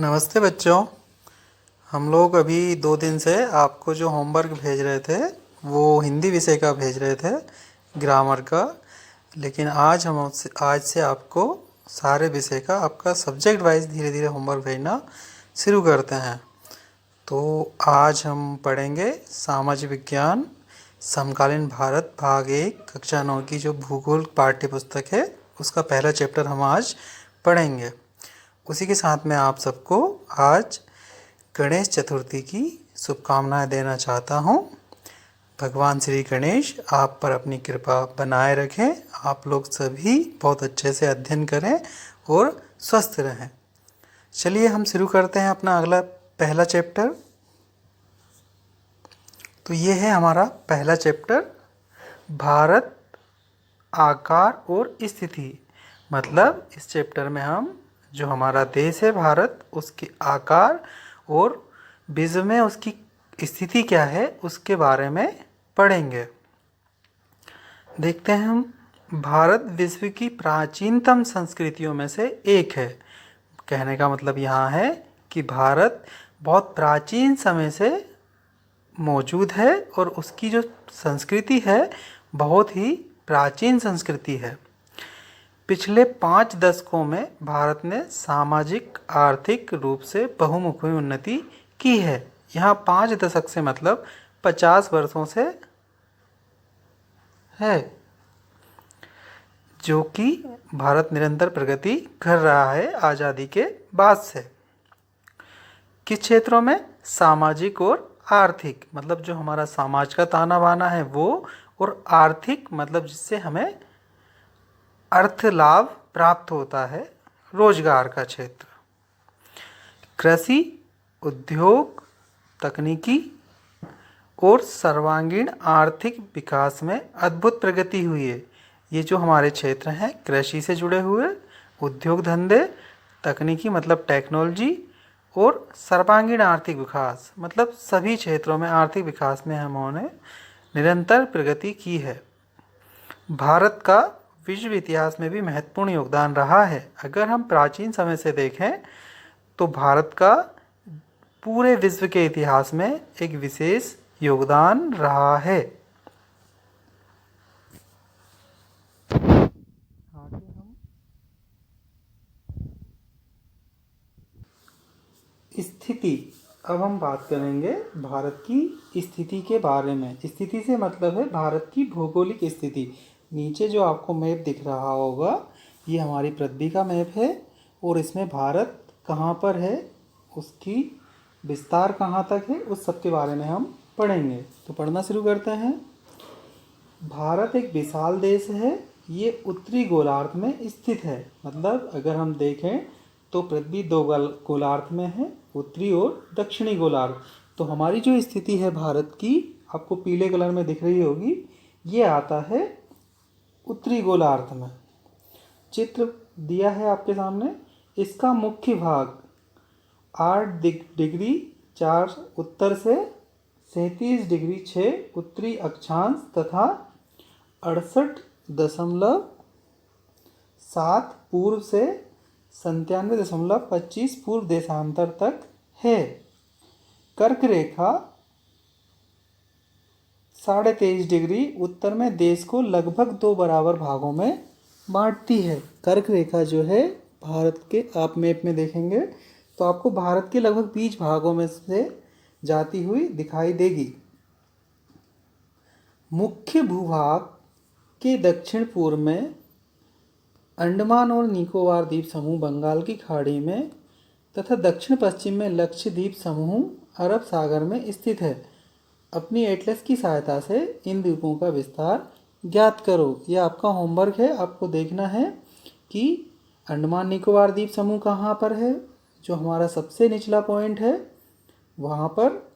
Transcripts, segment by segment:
नमस्ते बच्चों। हम लोग अभी 2 दिन से आपको जो होमवर्क भेज रहे थे वो हिंदी विषय का भेज रहे थे, ग्रामर का। लेकिन आज से आपको सारे विषय का आपका सब्जेक्ट वाइज धीरे धीरे होमवर्क भेजना शुरू करते हैं। तो आज हम पढ़ेंगे सामाजिक विज्ञान समकालीन भारत भाग 1 कक्षा 9 की जो भूगोल पाठ्य पुस्तक है उसका पहला चैप्टर हम आज पढ़ेंगे। उसी के साथ में आप सबको आज गणेश चतुर्थी की शुभकामनाएं देना चाहता हूं। भगवान श्री गणेश आप पर अपनी कृपा बनाए रखें। आप लोग सभी बहुत अच्छे से अध्ययन करें और स्वस्थ रहें। चलिए हम शुरू करते हैं अपना अगला पहला चैप्टर। तो ये है हमारा पहला चैप्टर, भारत आकार और स्थिति। मतलब इस चैप्टर में हम जो हमारा देश है भारत, उसके आकार और विश्व में उसकी स्थिति क्या है उसके बारे में पढ़ेंगे। देखते हैं हम। भारत विश्व की प्राचीनतम संस्कृतियों में से एक है। कहने का मतलब यहाँ है कि भारत बहुत प्राचीन समय से मौजूद है और उसकी जो संस्कृति है बहुत ही प्राचीन संस्कृति है। पिछले 5 दशकों में भारत ने सामाजिक आर्थिक रूप से बहुमुखी उन्नति की है। यहाँ 5 दशक से मतलब 50 वर्षों से है, जो कि भारत निरंतर प्रगति कर रहा है आज़ादी के बाद से। किस क्षेत्रों में? सामाजिक और आर्थिक, मतलब जो हमारा समाज का ताना बाना है वो, और आर्थिक मतलब जिससे हमें अर्थ लाभ प्राप्त होता है, रोजगार का क्षेत्र। कृषि, उद्योग, तकनीकी और सर्वांगीण आर्थिक विकास में अद्भुत प्रगति हुई है। ये जो हमारे क्षेत्र हैं कृषि से जुड़े हुए, उद्योग धंधे, तकनीकी मतलब टेक्नोलॉजी, और सर्वांगीण आर्थिक विकास मतलब सभी क्षेत्रों में आर्थिक विकास में हमने निरंतर प्रगति की है। भारत का विश्व इतिहास में भी महत्वपूर्ण योगदान रहा है। अगर हम प्राचीन समय से देखें तो भारत का पूरे विश्व के इतिहास में एक विशेष योगदान रहा है। आगे हम स्थिति, अब हम बात करेंगे भारत की स्थिति के बारे में। स्थिति से मतलब है भारत की भौगोलिक स्थिति। नीचे जो आपको मैप दिख रहा होगा ये हमारी पृथ्वी का मैप है और इसमें भारत कहाँ पर है, उसकी विस्तार कहाँ तक है, उस सब के बारे में हम पढ़ेंगे। तो पढ़ना शुरू करते हैं। भारत एक विशाल देश है। ये उत्तरी गोलार्ध में स्थित है। मतलब अगर हम देखें तो पृथ्वी 2 गोलार्ध में है, उत्तरी और दक्षिणी गोलार्ध। तो हमारी जो स्थिति है भारत की, आपको पीले कलर में दिख रही होगी, ये आता है उत्तरी गोलार्ध में। चित्र दिया है आपके सामने। इसका मुख्य भाग 8 डिग्री 4 उत्तर से 37 डिग्री 6 उत्तरी अक्षांश तथा 68.7 पूर्व से 97.25 पूर्व देशांतर तक है। कर्क रेखा 23.5 डिग्री उत्तर में देश को लगभग 2 बराबर भागों में बांटती है। कर्क रेखा जो है भारत के, आप मैप में देखेंगे तो आपको भारत के लगभग 20 भागों में से जाती हुई दिखाई देगी। मुख्य भूभाग के दक्षिण पूर्व में अंडमान और निकोबार द्वीप समूह बंगाल की खाड़ी में तथा दक्षिण पश्चिम में लक्षद्वीप समूह अरब सागर में स्थित है। अपनी एटलस की सहायता से इन द्वीपों का विस्तार ज्ञात करो। यह आपका होमवर्क है। आपको देखना है कि अंडमान निकोबार द्वीप समूह कहाँ पर है, जो हमारा सबसे निचला पॉइंट है वहाँ पर,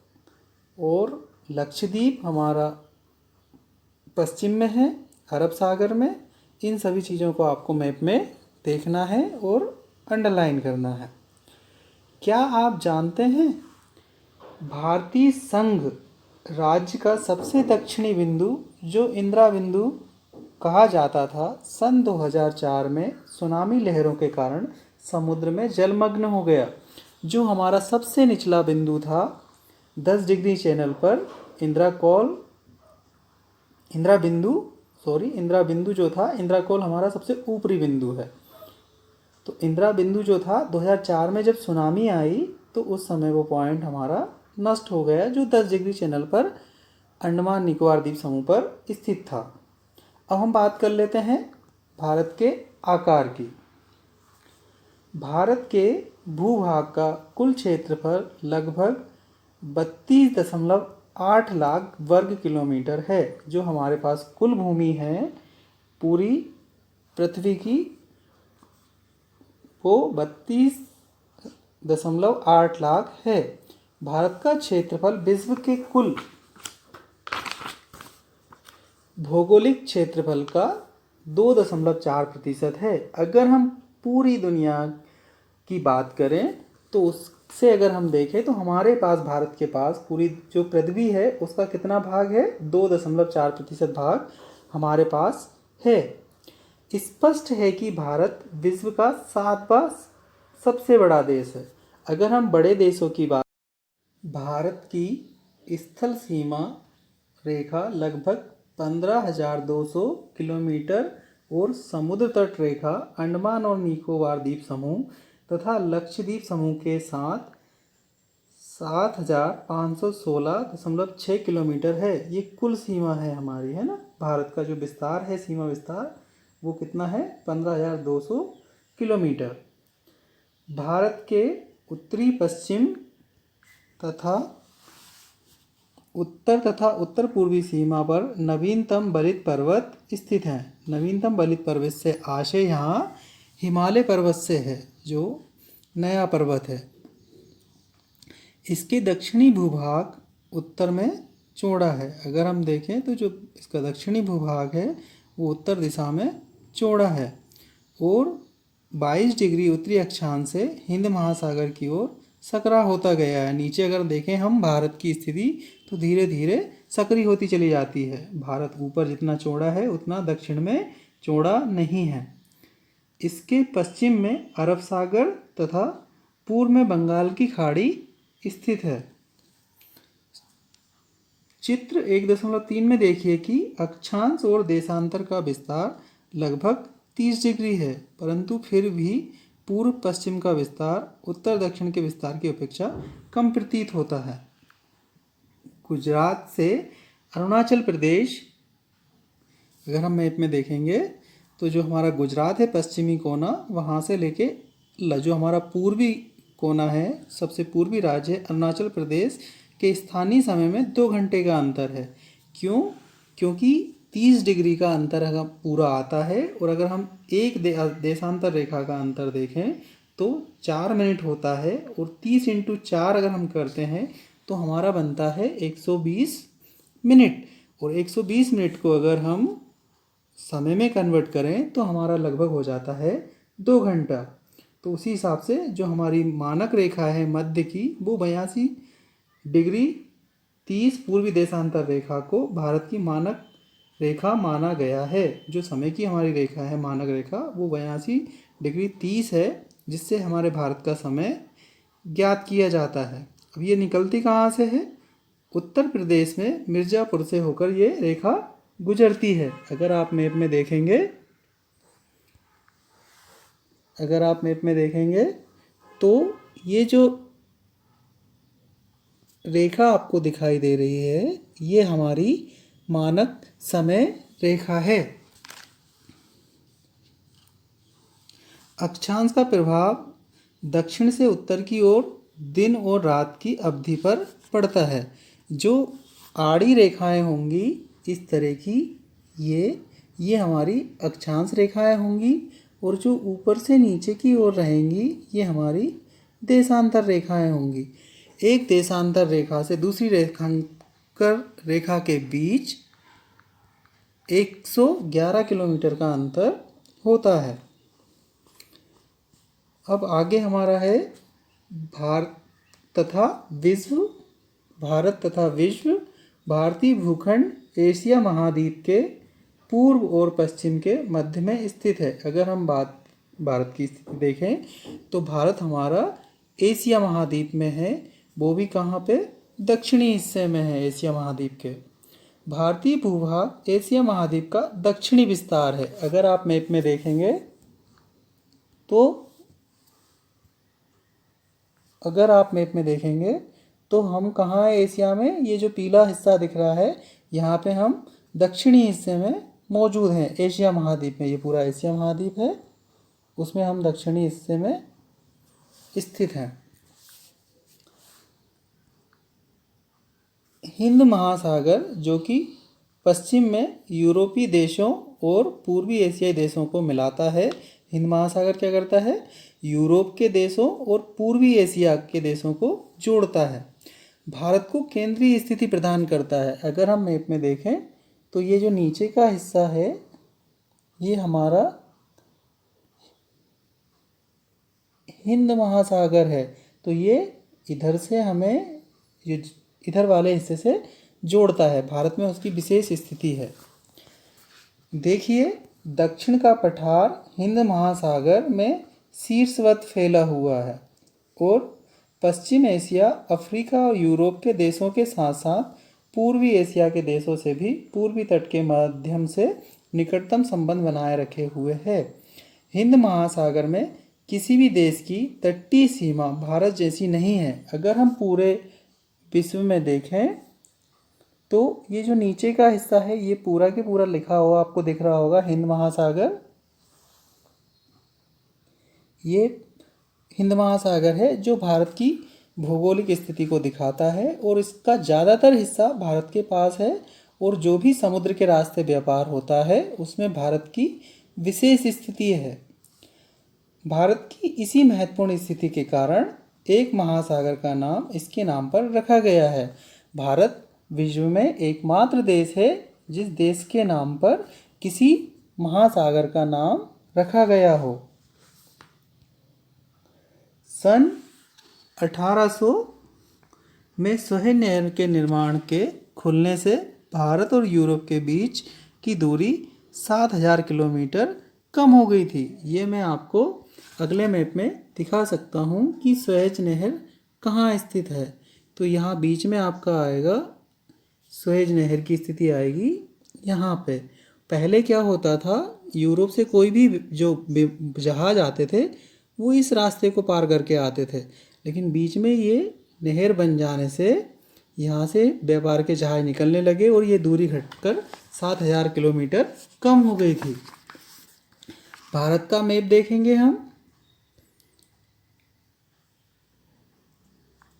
और लक्षद्वीप हमारा पश्चिम में है अरब सागर में। इन सभी चीज़ों को आपको मैप में देखना है और अंडरलाइन करना है। क्या आप जानते हैं भारतीय संघ राज्य का सबसे दक्षिणी बिंदु, जो इंदिरा बिंदु कहा जाता था, सन 2004 में सुनामी लहरों के कारण समुद्र में जलमग्न हो गया। जो हमारा सबसे निचला बिंदु था 10 डिग्री चैनल पर इंदिरा बिंदु जो था, इंदिरा कोल हमारा सबसे ऊपरी बिंदु है। तो इंदिरा बिंदु जो था 2004 में जब सुनामी आई तो उस समय वो पॉइंट हमारा नष्ट हो गया, जो 10 डिग्री चैनल पर अंडमान निकोबार द्वीप समूह पर स्थित था। अब हम बात कर लेते हैं भारत के आकार की। भारत के भूभाग का कुल क्षेत्रफल लगभग 32.8 लाख वर्ग किलोमीटर है। जो हमारे पास कुल भूमि है पूरी पृथ्वी की, वो 32.8 लाख है। भारत का क्षेत्रफल विश्व के कुल भौगोलिक क्षेत्रफल का 2.4% है। अगर हम पूरी दुनिया की बात करें तो उससे अगर हम देखें तो हमारे पास, भारत के पास पूरी जो पृथ्वी है उसका कितना भाग है, 2.4% भाग हमारे पास है। स्पष्ट है कि भारत विश्व का 7वां सबसे बड़ा देश है। अगर हम बड़े देशों की बात, भारत की स्थल सीमा रेखा लगभग 15,200 किलोमीटर और समुद्र तट रेखा अंडमान और निकोबार द्वीप समूह तथा लक्षद्वीप समूह के साथ 7,516.6 किलोमीटर है। ये कुल सीमा है हमारी, है ना। भारत का जो विस्तार है, सीमा विस्तार, वो कितना है, 15,200 किलोमीटर। भारत के उत्तरी पश्चिम तथा उत्तर पूर्वी सीमा पर नवीनतम बलित पर्वत स्थित हैं। नवीनतम बलित पर्वत से आशय यहाँ हिमालय पर्वत से है, जो नया पर्वत है। इसके दक्षिणी भूभाग उत्तर में चौड़ा है। अगर हम देखें तो जो इसका दक्षिणी भूभाग है वो उत्तर दिशा में चौड़ा है और 22 डिग्री उत्तरी अक्षांश से हिंद महासागर की ओर सकरा होता गया है। नीचे अगर देखें हम भारत की स्थिति तो धीरे धीरे सकरी होती चली जाती है। भारत ऊपर जितना चौड़ा है उतना दक्षिण में चौड़ा नहीं है। इसके पश्चिम में अरब सागर तथा पूर्व में बंगाल की खाड़ी स्थित है। चित्र 1.3 में देखिए कि अक्षांश और देशांतर का विस्तार लगभग 30 डिग्री है, परंतु फिर भी पूर्व पश्चिम का विस्तार उत्तर दक्षिण के विस्तार की अपेक्षा कम प्रतीत होता है। गुजरात से अरुणाचल प्रदेश, अगर हम मैप में देखेंगे तो जो हमारा गुजरात है पश्चिमी कोना, वहाँ से लेके जो हमारा पूर्वी कोना है, सबसे पूर्वी राज्य है अरुणाचल प्रदेश के स्थानीय समय में 2 घंटे का अंतर है। क्यों? क्योंकि 30 डिग्री का अंतर पूरा आता है और अगर हम एक देशांतर रेखा का अंतर देखें तो 4 मिनट होता है और 30 × 4 अगर हम करते हैं तो हमारा बनता है 120 मिनट। और 120 मिनट को अगर हम समय में कन्वर्ट करें तो हमारा लगभग हो जाता है 2 घंटा। तो उसी हिसाब से जो हमारी मानक रेखा है मध्य की, वो 82 डिग्री 30 पूर्वी देशांतर रेखा को भारत की मानक रेखा माना गया है। जो समय की हमारी रेखा है मानक रेखा, वो 82 डिग्री 30 है, जिससे हमारे भारत का समय ज्ञात किया जाता है। अब ये निकलती कहाँ से है? उत्तर प्रदेश में मिर्ज़ापुर से होकर ये रेखा गुजरती है। अगर आप मैप में देखेंगे तो ये जो रेखा आपको दिखाई दे रही है, ये हमारी मानक समय रेखा है। अक्षांश का प्रभाव दक्षिण से उत्तर की ओर दिन और रात की अवधि पर पड़ता है। जो आड़ी रेखाएं होंगी इस तरह की, ये हमारी अक्षांश रेखाएं होंगी और जो ऊपर से नीचे की ओर रहेंगी ये हमारी देशांतर रेखाएं होंगी। एक देशांतर रेखा से दूसरी रेखा के बीच 111 किलोमीटर का अंतर होता है। अब आगे हमारा है भारत तथा विश्व। भारतीय भूखंड एशिया महाद्वीप के पूर्व और पश्चिम के मध्य में स्थित है। अगर हम भारत की स्थिति देखें तो भारत हमारा एशिया महाद्वीप में है, वो भी कहाँ पे, दक्षिणी हिस्से में है एशिया महाद्वीप के। भारतीय भूभाग एशिया महाद्वीप का दक्षिणी विस्तार है। अगर आप मैप में देखेंगे तो हम कहाँ है एशिया में, ये जो पीला हिस्सा दिख रहा है यहाँ पे हम दक्षिणी हिस्से में मौजूद हैं एशिया महाद्वीप में। ये पूरा एशिया महाद्वीप है, उसमें हम दक्षिणी हिस्से में स्थित हैं। हिंद महासागर जो कि पश्चिम में यूरोपीय देशों और पूर्वी एशियाई देशों को मिलाता है। हिंद महासागर क्या करता है, यूरोप के देशों और पूर्वी एशिया के देशों को जोड़ता है। भारत को केंद्रीय स्थिति प्रदान करता है। अगर हम मैप में देखें तो ये जो नीचे का हिस्सा है ये हमारा हिंद महासागर है, तो ये इधर से हमें ये इधर वाले हिस्से से जोड़ता है। भारत में उसकी विशेष स्थिति है। देखिए दक्षिण का पठार हिंद महासागर में शीर्षवत फैला हुआ है और पश्चिम एशिया, अफ्रीका और यूरोप के देशों के साथ साथ पूर्वी एशिया के देशों से भी पूर्वी तट के माध्यम से निकटतम संबंध बनाए रखे हुए है। हिंद महासागर में किसी भी देश की तटीय सीमा भारत जैसी नहीं है। अगर हम पूरे विश्व में देखें तो ये जो नीचे का हिस्सा है ये पूरा के पूरा लिखा हुआ आपको दिख रहा होगा हिंद महासागर। ये हिंद महासागर है जो भारत की भौगोलिक स्थिति को दिखाता है और इसका ज़्यादातर हिस्सा भारत के पास है और जो भी समुद्र के रास्ते व्यापार होता है उसमें भारत की विशेष स्थिति है। भारत की इसी महत्वपूर्ण स्थिति के कारण एक महासागर का नाम इसके नाम पर रखा गया है। भारत विश्व में एकमात्र देश है जिस देश के नाम पर किसी महासागर का नाम रखा गया हो। सन 1800 में सुएझ नहर के निर्माण के खुलने से भारत और यूरोप के बीच की दूरी 7000 किलोमीटर कम हो गई थी। ये मैं आपको अगले मैप में दिखा सकता हूँ कि सुएझ नहर कहाँ स्थित है। तो यहाँ बीच में आपका आएगा सुएझ नहर की स्थिति आएगी यहाँ पे। पहले क्या होता था, यूरोप से कोई भी जो जहाज आते थे वो इस रास्ते को पार करके आते थे, लेकिन बीच में ये नहर बन जाने से यहाँ से व्यापार के जहाज निकलने लगे और ये दूरी घटकर 7000 किलोमीटर कम हो गई थी। भारत का मैप देखेंगे हम।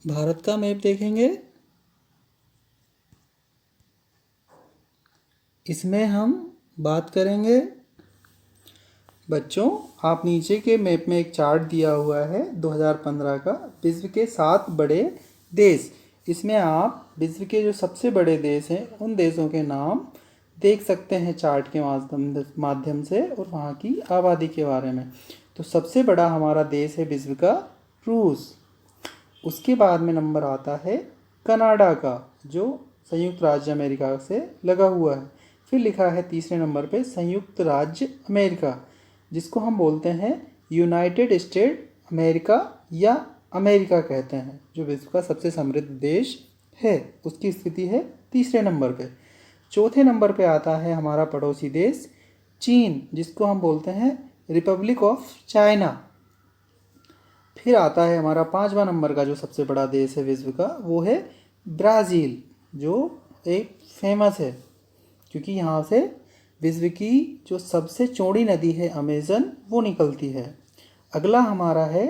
भारत का मैप देखेंगे, इसमें हम बात करेंगे बच्चों, आप नीचे के मैप में एक चार्ट दिया हुआ है 2015 का, विश्व के 7 बड़े देश। इसमें आप विश्व के जो सबसे बड़े देश हैं उन देशों के नाम देख सकते हैं चार्ट के माध्यम से और वहाँ की आबादी के बारे में। तो सबसे बड़ा हमारा देश है विश्व का रूस। उसके बाद में नंबर आता है कनाडा का जो संयुक्त राज्य अमेरिका से लगा हुआ है। फिर लिखा है तीसरे नंबर पे संयुक्त राज्य अमेरिका, जिसको हम बोलते हैं यूनाइटेड स्टेट अमेरिका या अमेरिका कहते हैं, जो विश्व का सबसे समृद्ध देश है। उसकी स्थिति है तीसरे नंबर पे। चौथे नंबर पे आता है हमारा पड़ोसी देश चीन, जिसको हम बोलते हैं रिपब्लिक ऑफ चाइना। फिर आता है हमारा 5वां नंबर का जो सबसे बड़ा देश है विश्व का, वो है ब्राज़ील, जो एक फेमस है क्योंकि यहाँ से विश्व की जो सबसे चौड़ी नदी है अमेज़न वो निकलती है। अगला हमारा है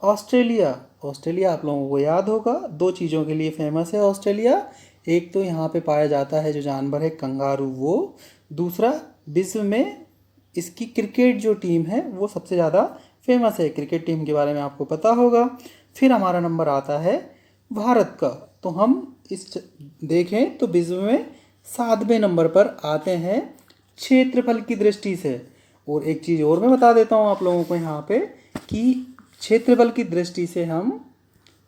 ऑस्ट्रेलिया। ऑस्ट्रेलिया आप लोगों को याद होगा, 2 चीज़ों के लिए फेमस है ऑस्ट्रेलिया। एक तो यहाँ पे पाया जाता है जो जानवर है कंगारू वो, दूसरा विश्व में इसकी क्रिकेट जो टीम है वो सबसे ज़्यादा फेमस है। क्रिकेट टीम के बारे में आपको पता होगा। फिर हमारा नंबर आता है भारत का। तो हम इस देखें तो विश्व में 7वें नंबर पर आते हैं क्षेत्रफल की दृष्टि से। और एक चीज़ और मैं बता देता हूँ आप लोगों को यहाँ पे कि क्षेत्रफल की दृष्टि से हम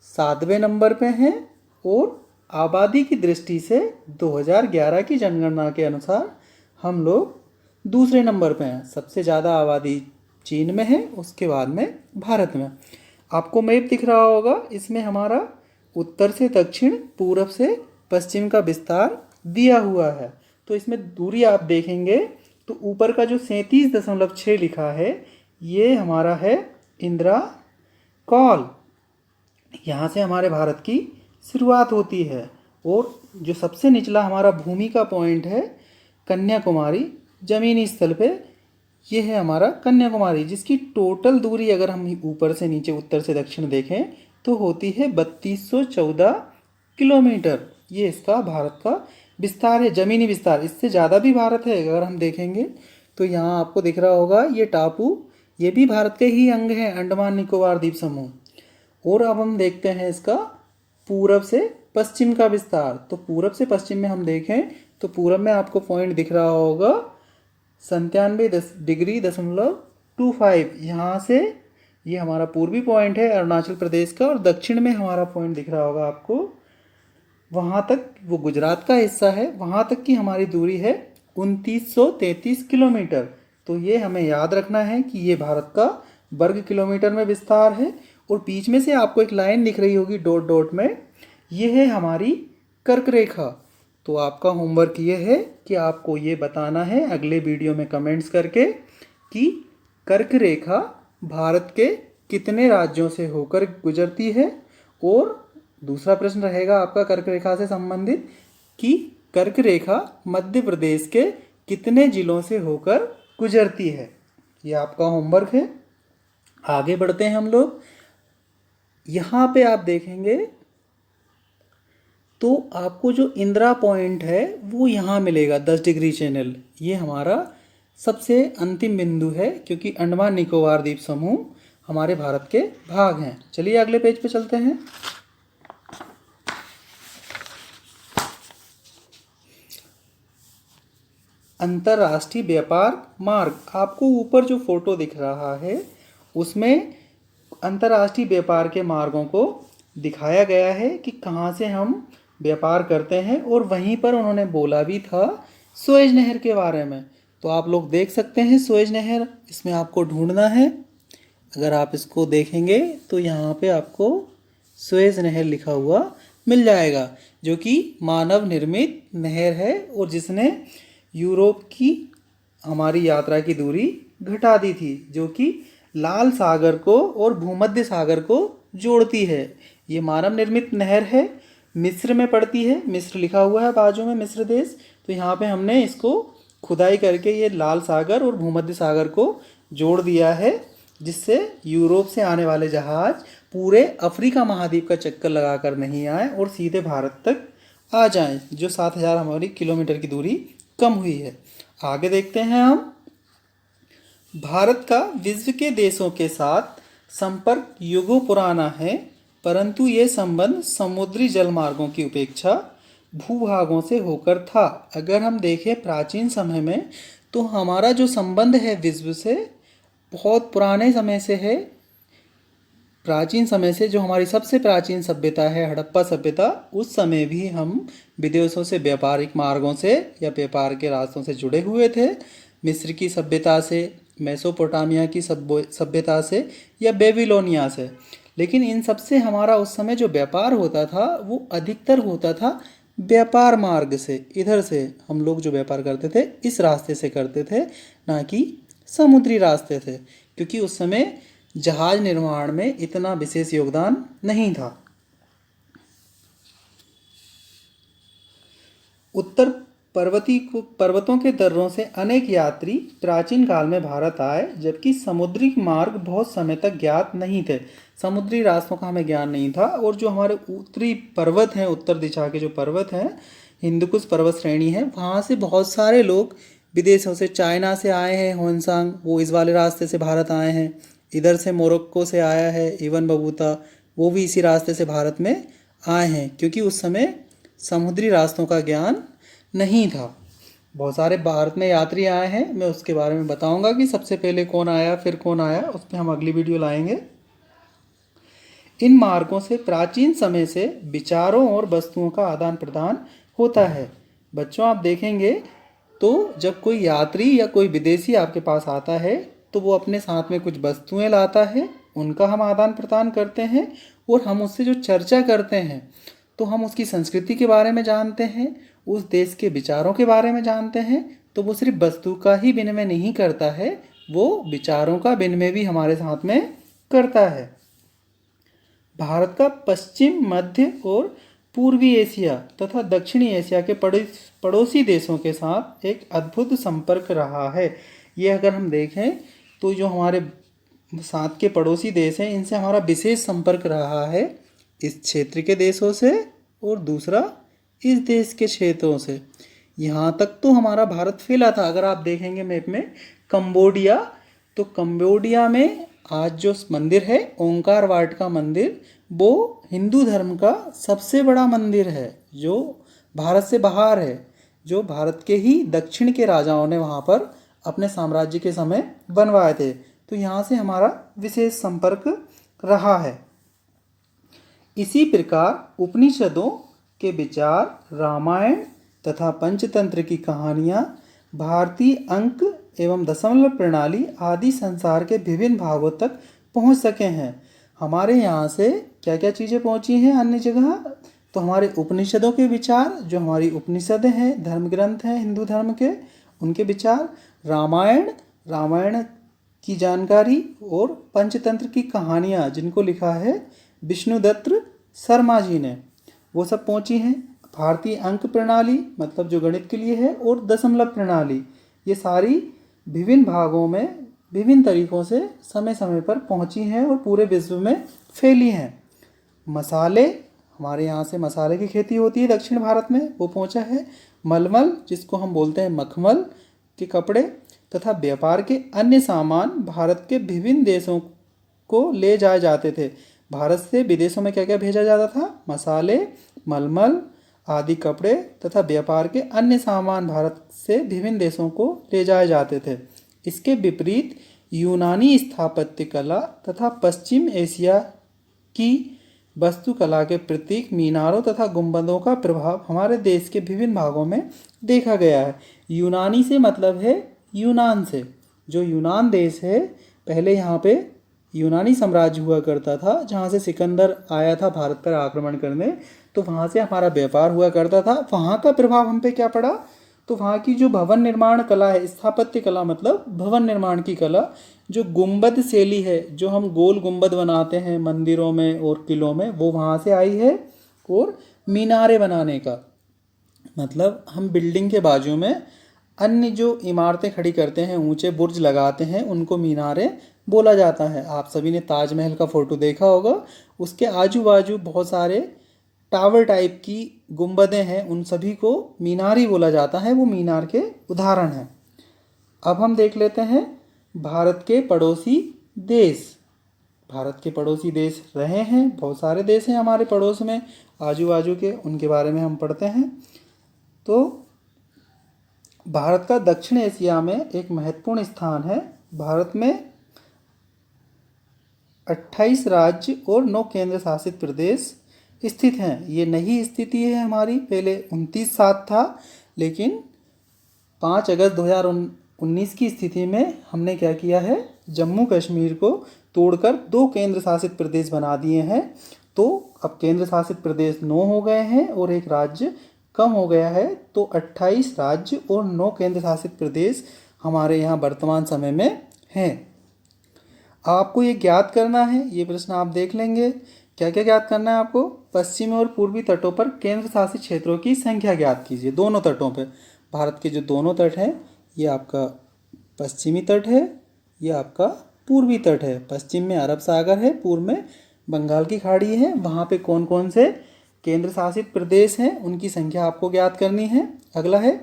7वें नंबर पे हैं और आबादी की दृष्टि से 2011 की जनगणना के अनुसार हम लोग दूसरे नंबर पे हैं। सबसे ज़्यादा आबादी चीन में है, उसके बाद में भारत में। आपको मैप दिख रहा होगा, इसमें हमारा उत्तर से दक्षिण, पूरब से पश्चिम का विस्तार दिया हुआ है। तो इसमें दूरी आप देखेंगे तो ऊपर का जो 37.6 लिखा है, ये हमारा है इंदिरा कॉल। यहाँ से हमारे भारत की शुरुआत होती है। और जो सबसे निचला हमारा भूमि का पॉइंट है कन्याकुमारी, ज़मीनी स्थल पे, ये है हमारा कन्याकुमारी, जिसकी टोटल दूरी अगर हम ऊपर से नीचे, उत्तर से दक्षिण देखें तो होती है 3214 किलोमीटर। ये इसका भारत का विस्तार है, ज़मीनी विस्तार। इससे ज़्यादा भी भारत है अगर हम देखेंगे तो। यहाँ आपको दिख रहा होगा ये टापू, ये भी भारत के ही अंग हैं, अंडमान निकोबार द्वीप समूह। और अब हम देखते हैं इसका पूरब से पश्चिम का विस्तार। तो पूरब से पश्चिम में हम देखें तो पूरब में आपको पॉइंट दिख रहा होगा 97.25। यहाँ से ये हमारा पूर्वी पॉइंट है अरुणाचल प्रदेश का। और दक्षिण में हमारा पॉइंट दिख रहा होगा आपको, वहाँ तक, वो गुजरात का हिस्सा है, वहाँ तक की हमारी दूरी है 2933 किलोमीटर। तो ये हमें याद रखना है कि ये भारत का वर्ग किलोमीटर में विस्तार है। और बीच में से आपको एक लाइन दिख रही होगी डॉट डॉट में, ये है हमारी कर्क रेखा। तो आपका होमवर्क ये है कि आपको ये बताना है अगले वीडियो में कमेंट्स करके कि कर्क रेखा भारत के कितने राज्यों से होकर गुजरती है। और दूसरा प्रश्न रहेगा आपका कर्क रेखा से संबंधित कि कर्क रेखा मध्य प्रदेश के कितने जिलों से होकर गुजरती है। ये आपका होमवर्क है। आगे बढ़ते हैं हम लोग। यहाँ पे आप देखेंगे तो आपको जो इंदिरा पॉइंट है वो यहाँ मिलेगा 10 डिग्री चैनल। ये हमारा सबसे अंतिम बिंदु है, क्योंकि अंडमान निकोबार द्वीप समूह हमारे भारत के भाग हैं। चलिए अगले पेज पे चलते हैं। अंतर्राष्ट्रीय व्यापार मार्ग, आपको ऊपर जो फोटो दिख रहा है उसमें अंतर्राष्ट्रीय व्यापार के मार्गों को दिखाया गया है कि कहाँ से हम व्यापार करते हैं। और वहीं पर उन्होंने बोला भी था सुएज नहर के बारे में। तो आप लोग देख सकते हैं सुएज नहर, इसमें आपको ढूंढना है। अगर आप इसको देखेंगे तो यहाँ पे आपको सुएज नहर लिखा हुआ मिल जाएगा, जो कि मानव निर्मित नहर है और जिसने यूरोप की हमारी यात्रा की दूरी घटा दी थी, जो कि लाल सागर को और भूमध्य सागर को जोड़ती है। ये मानव निर्मित नहर है, मिस्र में पड़ती है, मिस्र लिखा हुआ है बाजू में, मिस्र देश। तो यहाँ पे हमने इसको खुदाई करके ये लाल सागर और भूमध्य सागर को जोड़ दिया है, जिससे यूरोप से आने वाले जहाज पूरे अफ्रीका महाद्वीप का चक्कर लगाकर नहीं आए और सीधे भारत तक आ जाएं, जो 7000 हमारी किलोमीटर की दूरी कम हुई है। आगे देखते हैं हम। भारत का विश्व के देशों के साथ संपर्क युगों पुराना है, परंतु ये संबंध समुद्री जलमार्गों की उपेक्षा भूभागों से होकर था। अगर हम देखें प्राचीन समय में तो हमारा जो संबंध है विश्व से बहुत पुराने समय से है। प्राचीन समय से जो हमारी सबसे प्राचीन सभ्यता है हड़प्पा सभ्यता, उस समय भी हम विदेशों से व्यापारिक मार्गों से या व्यापार के रास्तों से जुड़े हुए थे। मिस्र की सभ्यता से, मेसोपोटामिया की सभ्यता से या बेबीलोनिया से। लेकिन इन सब से हमारा उस समय जो व्यापार होता था वो अधिकतर होता था व्यापार मार्ग से। इधर से हम लोग जो व्यापार करते थे इस रास्ते से करते थे, ना कि समुद्री रास्ते थे, क्योंकि उस समय जहाज निर्माण में इतना विशेष योगदान नहीं था। उत्तर पर्वतों के दर्रों से अनेक यात्री प्राचीन काल में भारत आए, जबकि समुद्री मार्ग बहुत समय तक ज्ञात नहीं थे। समुद्री रास्तों का हमें ज्ञान नहीं था। और जो हमारे उत्तरी पर्वत हैं, उत्तर दिशा के जो पर्वत हैं, हिंदुकुश पर्वत श्रेणी है, वहाँ से बहुत सारे लोग विदेशों से, चाइना से आए हैं, होनसांग, वो इस वाले रास्ते से भारत आए हैं। इधर से मोरक्को से आया है इवन बबूता, वो भी इसी रास्ते से भारत में आए हैं, क्योंकि उस समय समुद्री रास्तों का ज्ञान नहीं था। बहुत सारे भारत में यात्री आए हैं, मैं उसके बारे में बताऊंगा कि सबसे पहले कौन आया फिर कौन आया, उस पर हम अगली वीडियो लाएंगे। इन मार्गों से प्राचीन समय से विचारों और वस्तुओं का आदान प्रदान होता है। बच्चों आप देखेंगे तो जब कोई यात्री या कोई विदेशी आपके पास आता है तो वो अपने साथ में कुछ वस्तुएं लाता है उनका हम आदान प्रदान करते हैं और हम उससे जो चर्चा करते हैं तो हम उसकी संस्कृति के बारे में जानते हैं, उस देश के विचारों के बारे में जानते हैं। तो वो सिर्फ वस्तु का ही विनिमय नहीं करता है, वो विचारों का विनिमय भी हमारे साथ में करता है। भारत का पश्चिम, मध्य और पूर्वी एशिया तथा दक्षिणी एशिया के पड़ोसी देशों के साथ एक अद्भुत संपर्क रहा है। ये अगर हम देखें तो जो हमारे साथ के पड़ोसी देश हैं इनसे हमारा विशेष संपर्क रहा है, इस क्षेत्र के देशों से और दूसरा इस देश के क्षेत्रों से। यहाँ तक तो हमारा भारत फैला था। अगर आप देखेंगे मैप में कंबोडिया, तो कंबोडिया में आज जो मंदिर है ओंकार वाट का मंदिर, वो हिंदू धर्म का सबसे बड़ा मंदिर है जो भारत से बाहर है, जो भारत के ही दक्षिण के राजाओं ने वहाँ पर अपने साम्राज्य के समय बनवाए थे। तो यहाँ से हमारा विशेष संपर्क रहा है। इसी प्रकार उपनिषदों के विचार, रामायण तथा पंचतंत्र की कहानियाँ, भारतीय अंक एवं दशमलव प्रणाली आदि संसार के विभिन्न भागों तक पहुँच सके हैं। हमारे यहाँ से क्या क्या चीज़ें पहुँची हैं अन्य जगह, तो हमारे उपनिषदों के विचार, जो हमारी उपनिषद हैं, धर्म ग्रंथ हैं हिंदू धर्म के, उनके विचार, रामायण की जानकारी और पंचतंत्र की कहानियाँ जिनको लिखा है विष्णुदत्त शर्मा जी ने, वो सब पहुँची हैं। भारतीय अंक प्रणाली मतलब जो गणित के लिए है, और दशमलव प्रणाली, ये सारी विभिन्न भागों में विभिन्न तरीक़ों से समय समय पर पहुँची हैं और पूरे विश्व में फैली हैं। मसाले, हमारे यहाँ से मसाले की खेती होती है दक्षिण भारत में, वो पहुँचा है। मलमल, जिसको हम बोलते हैं मखमल के कपड़े, तथा व्यापार के अन्य सामान भारत के विभिन्न देशों को ले जाए जाते थे। भारत से विदेशों में क्या क्या भेजा जाता था? मसाले, मलमल आदि कपड़े तथा व्यापार के अन्य सामान भारत से विभिन्न देशों को ले जाए जाते थे। इसके विपरीत यूनानी स्थापत्य कला तथा पश्चिम एशिया की वास्तुकला के प्रतीक मीनारों तथा गुंबदों का प्रभाव हमारे देश के विभिन्न भागों में देखा गया है। यूनानी से मतलब है यूनान से, जो यूनान देश है, पहले यहाँ पे यूनानी साम्राज्य हुआ करता था, जहाँ से सिकंदर आया था भारत पर आक्रमण करने, तो वहाँ से हमारा व्यापार हुआ करता था। वहाँ का प्रभाव हम पे क्या पड़ा? तो वहाँ की जो भवन निर्माण कला है, स्थापत्य कला मतलब भवन निर्माण की कला, जो गुंबद शैली है, जो हम गोल गुंबद बनाते हैं मंदिरों में और किलों में, वो वहाँ से आई है। और मीनारे बनाने का मतलब हम बिल्डिंग के बाजू में अन्य जो इमारतें खड़ी करते हैं, ऊंचे बुर्ज लगाते हैं, उनको मीनारे बोला जाता है। आप सभी ने ताजमहल का फ़ोटो देखा होगा, उसके आजू बाजू बहुत सारे टावर टाइप की गुंबदें हैं, उन सभी को मीनार ही बोला जाता है। वो मीनार के उदाहरण हैं। अब हम देख लेते हैं भारत के पड़ोसी देश। भारत के पड़ोसी देश रहे हैं, बहुत सारे देश हैं हमारे पड़ोस में आजू बाजू के, उनके बारे में हम पढ़ते हैं। तो भारत का दक्षिण एशिया में एक महत्वपूर्ण स्थान है। भारत में 28 राज्य और 9 केंद्र शासित प्रदेश स्थित हैं। ये नई स्थिति है हमारी, पहले 29/7 था, लेकिन 5 अगस्त 2019 की स्थिति में हमने क्या किया है, जम्मू कश्मीर को तोड़कर 2 केंद्र शासित प्रदेश बना दिए हैं। तो अब केंद्र शासित प्रदेश 9 हो गए हैं और एक राज्य कम हो गया है। तो 28 राज्य और 9 केंद्र शासित प्रदेश हमारे यहाँ वर्तमान समय में हैं। आपको ये ज्ञात करना है, ये प्रश्न आप देख लेंगे। क्या क्या ज्ञात करना है आपको? पश्चिमी और पूर्वी तटों पर केंद्र शासित क्षेत्रों की संख्या ज्ञात कीजिए। दोनों तटों पर, भारत के जो दोनों तट हैं, ये आपका पश्चिमी तट है, ये आपका पूर्वी तट है। पश्चिम में अरब सागर है, पूर्व में बंगाल की खाड़ी है। वहाँ पे कौन कौन से केंद्र शासित प्रदेश हैं, उनकी संख्या आपको ज्ञात करनी है। अगला है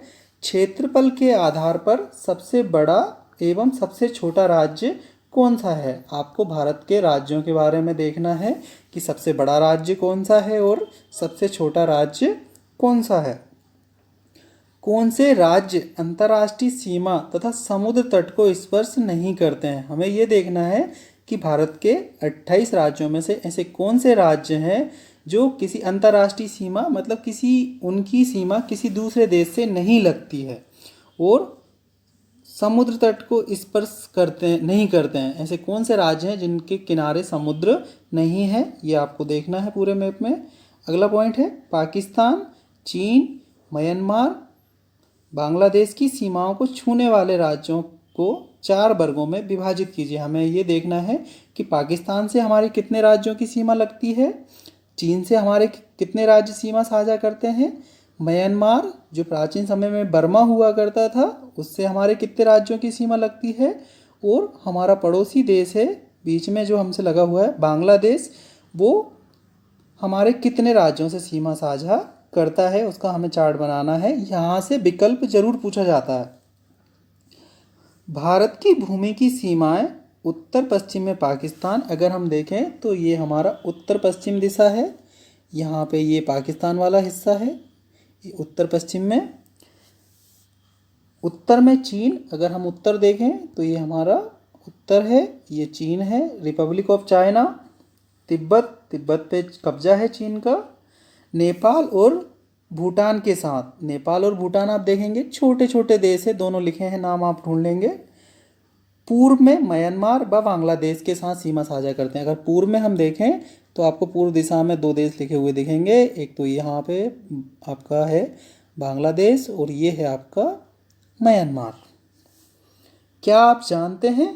क्षेत्रफल के आधार पर सबसे बड़ा एवं सबसे छोटा राज्य कौन सा है। आपको भारत के राज्यों के बारे में देखना है कि सबसे बड़ा राज्य कौन सा है और सबसे छोटा राज्य कौन सा है। कौन से राज्य अंतर्राष्ट्रीय सीमा तथा समुद्र तट को स्पर्श नहीं करते हैं। हमें ये देखना है कि भारत के 28 राज्यों में से ऐसे कौन से राज्य हैं जो किसी अंतर्राष्ट्रीय सीमा मतलब उनकी सीमा किसी दूसरे देश से नहीं लगती है और समुद्र तट को स्पर्श नहीं करते हैं। ऐसे कौन से राज्य हैं जिनके किनारे समुद्र नहीं है, ये आपको देखना है पूरे मैप में। अगला पॉइंट है पाकिस्तान, चीन, म्यांमार, बांग्लादेश की सीमाओं को छूने वाले राज्यों को 4 वर्गों में विभाजित कीजिए। हमें ये देखना है कि पाकिस्तान से हमारे कितने राज्यों की सीमा लगती है, चीन से हमारे कितने राज्य सीमा साझा करते हैं, म्यांमार जो प्राचीन समय में बर्मा हुआ करता था उससे हमारे कितने राज्यों की सीमा लगती है, और हमारा पड़ोसी देश है बीच में जो हमसे लगा हुआ है बांग्लादेश, वो हमारे कितने राज्यों से सीमा साझा करता है, उसका हमें चार्ट बनाना है। यहाँ से विकल्प जरूर पूछा जाता है। भारत की भूमि की सीमाएं उत्तर पश्चिम में पाकिस्तान, अगर हम देखें तो ये हमारा उत्तर पश्चिम दिशा है। यहाँ पे ये पाकिस्तान वाला हिस्सा है, ये उत्तर पश्चिम में। उत्तर में चीन, अगर हम उत्तर देखें तो ये हमारा उत्तर है, ये चीन है। रिपब्लिक ऑफ चाइना, तिब्बत पे कब्जा है चीन का। नेपाल और भूटान के साथ, नेपाल और भूटान आप देखेंगे छोटे छोटे देश है, दोनों लिखे हैं नाम आप ढूंढ लेंगे। पूर्व में म्यांमार व बांग्लादेश के साथ सीमा साझा करते हैं। अगर पूर्व में हम देखें तो आपको पूर्व दिशा में 2 देश लिखे हुए दिखेंगे, एक तो यहाँ पे आपका है बांग्लादेश और ये है आपका म्यांमार। क्या आप जानते हैं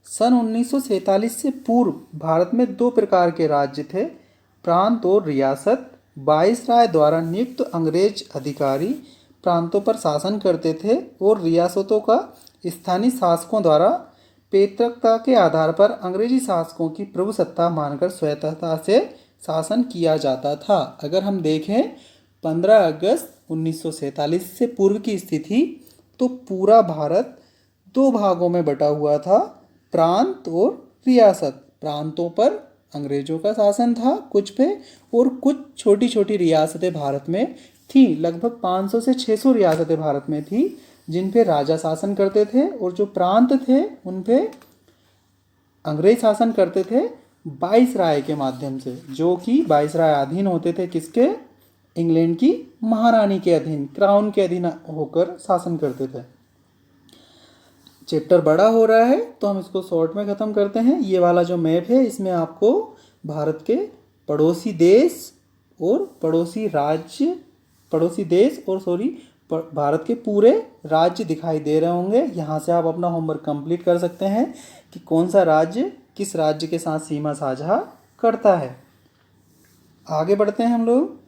सन 1947 से पूर्व भारत में 2 प्रकार के राज्य थे, प्रांत और रियासत। वाइसराय द्वारा नियुक्त अंग्रेज अधिकारी प्रांतों पर शासन करते थे और रियासतों का स्थानीय शासकों द्वारा पैतृकता के आधार पर अंग्रेजी शासकों की प्रभुसत्ता मानकर स्वायत्तता से शासन किया जाता था। अगर हम देखें 15 अगस्त 1947 से पूर्व की स्थिति, तो पूरा भारत 2 भागों में बटा हुआ था, प्रांत और रियासत। प्रांतों पर अंग्रेजों का शासन था कुछ पे, और कुछ छोटी छोटी रियासतें भारत में थी। लगभग 500 से 600 रियासतें भारत में थी जिन पे राजा शासन करते थे, और जो प्रांत थे उन पे अंग्रेज शासन करते थे वाइसराय के माध्यम से, जो कि वाइसराय अधीन होते थे किसके, इंग्लैंड की महारानी के अधीन, क्राउन के अधीन होकर शासन करते थे। चैप्टर बड़ा हो रहा है तो हम इसको शॉर्ट में ख़त्म करते हैं। ये वाला जो मैप है इसमें आपको भारत के पड़ोसी देश और भारत के पूरे राज्य दिखाई दे रहे होंगे। यहाँ से आप अपना होमवर्क कंप्लीट कर सकते हैं कि कौन सा राज्य किस राज्य के साथ सीमा साझा करता है। आगे बढ़ते हैं हम लोग।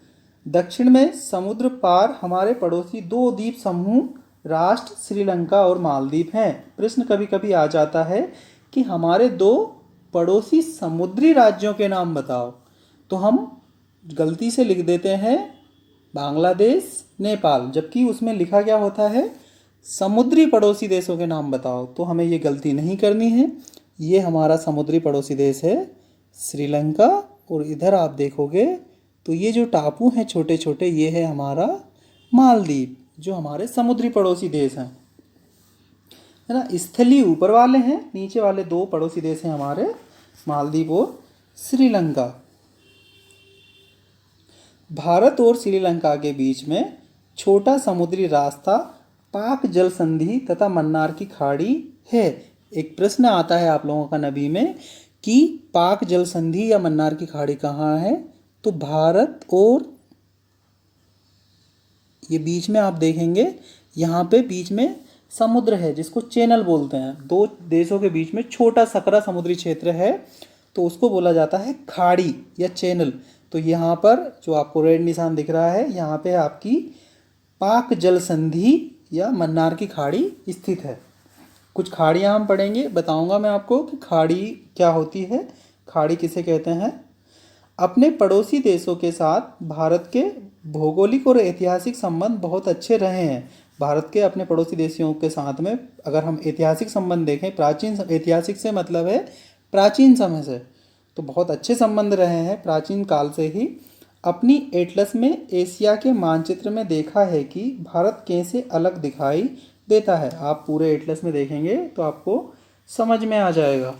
दक्षिण में समुद्र पार हमारे पड़ोसी 2 द्वीप समूह राष्ट्र श्रीलंका और मालदीव हैं। प्रश्न कभी कभी आ जाता है कि हमारे 2 पड़ोसी समुद्री राज्यों के नाम बताओ, तो हम गलती से लिख देते हैं बांग्लादेश, नेपाल, जबकि उसमें लिखा क्या होता है समुद्री पड़ोसी देशों के नाम बताओ। तो हमें ये गलती नहीं करनी है। ये हमारा समुद्री पड़ोसी देश है श्रीलंका, और इधर आप देखोगे तो ये जो टापू हैं छोटे छोटे, ये है हमारा मालदीव, जो हमारे समुद्री पड़ोसी देश हैं, है ना। स्थलीय ऊपर वाले हैं, नीचे वाले 2 पड़ोसी देश हैं हमारे मालदीव और श्रीलंका। भारत और श्रीलंका के बीच में छोटा समुद्री रास्ता पाक जल संधि तथा मन्नार की खाड़ी है। एक प्रश्न आता है आप लोगों का नबी में कि पाक जल संधि या मन्नार की खाड़ी कहाँ है, तो भारत और ये बीच में आप देखेंगे यहाँ पे बीच में समुद्र है जिसको चैनल बोलते हैं। 2 देशों के बीच में छोटा सकरा समुद्री क्षेत्र है तो उसको बोला जाता है खाड़ी या चैनल। तो यहाँ पर जो आपको रेड निशान दिख रहा है, यहाँ पे आपकी पाक जल संधि या मन्नार की खाड़ी स्थित है। कुछ खाड़ियाँ हम पढ़ेंगे, बताऊँगा मैं आपको कि खाड़ी क्या होती है, खाड़ी किसे कहते हैं। अपने पड़ोसी देशों के साथ भारत के भौगोलिक और ऐतिहासिक संबंध बहुत अच्छे रहे हैं। भारत के अपने पड़ोसी देशों के साथ में अगर हम ऐतिहासिक संबंध देखें, प्राचीन ऐतिहासिक से मतलब है प्राचीन समय से, तो बहुत अच्छे संबंध रहे हैं प्राचीन काल से ही। अपनी एटलस में एशिया के मानचित्र में देखा है कि भारत कैसे अलग दिखाई देता है। आप पूरे एटलस में देखेंगे तो आपको समझ में आ जाएगा।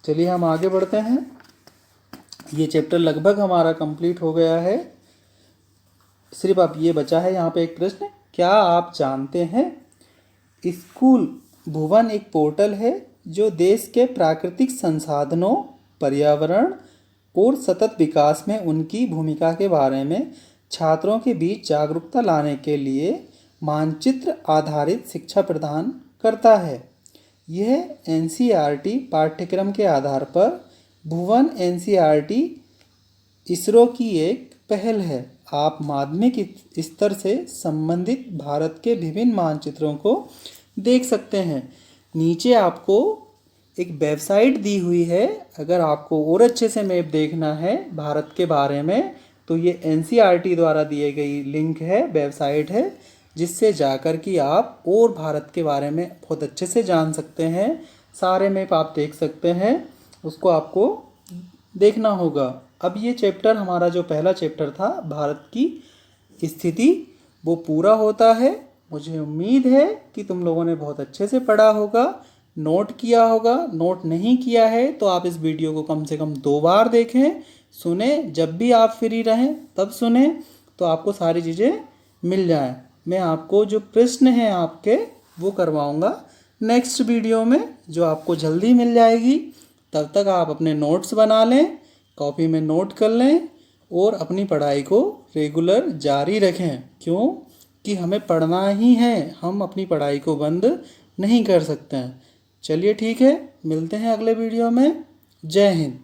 चलिए हम आगे बढ़ते हैं। ये चैप्टर लगभग हमारा कंप्लीट हो गया है, सिर्फ अब ये बचा है यहाँ पे एक प्रश्न। क्या आप जानते हैं स्कूल भुवन एक पोर्टल है जो देश के प्राकृतिक संसाधनों, पर्यावरण और सतत विकास में उनकी भूमिका के बारे में छात्रों के बीच जागरूकता लाने के लिए मानचित्र आधारित शिक्षा प्रदान करता है। यह एनसीईआरटी पाठ्यक्रम के आधार पर भुवन एनसीईआरटी इसरो की एक पहल है। आप माध्यमिक स्तर से संबंधित भारत के विभिन्न मानचित्रों को देख सकते हैं। नीचे आपको एक वेबसाइट दी हुई है। अगर आपको और अच्छे से मैप देखना है भारत के बारे में तो ये एनसीईआरटी द्वारा दिए गई लिंक है, वेबसाइट है, जिससे जाकर कि आप और भारत के बारे में बहुत अच्छे से जान सकते हैं। सारे मैप आप देख सकते हैं, उसको आपको देखना होगा। अब ये चैप्टर, हमारा जो पहला चैप्टर था भारत की स्थिति, वो पूरा होता है। मुझे उम्मीद है कि तुम लोगों ने बहुत अच्छे से पढ़ा होगा, नोट किया होगा। नोट नहीं किया है तो आप इस वीडियो को कम से कम 2 बार देखें, सुने। जब भी आप फ्री रहें तब सुने तो आपको सारी चीज़ें मिल जाएं। मैं आपको जो प्रश्न हैं आपके वो करवाऊंगा नेक्स्ट वीडियो में, जो आपको जल्दी मिल जाएगी। तब तक आप अपने नोट्स बना लें, कॉपी में नोट कर लें और अपनी पढ़ाई को रेगुलर जारी रखें। क्यों कि हमें पढ़ना ही है, हम अपनी पढ़ाई को बंद नहीं कर सकते हैं। चलिए ठीक है, मिलते हैं अगले वीडियो में। जय हिंद।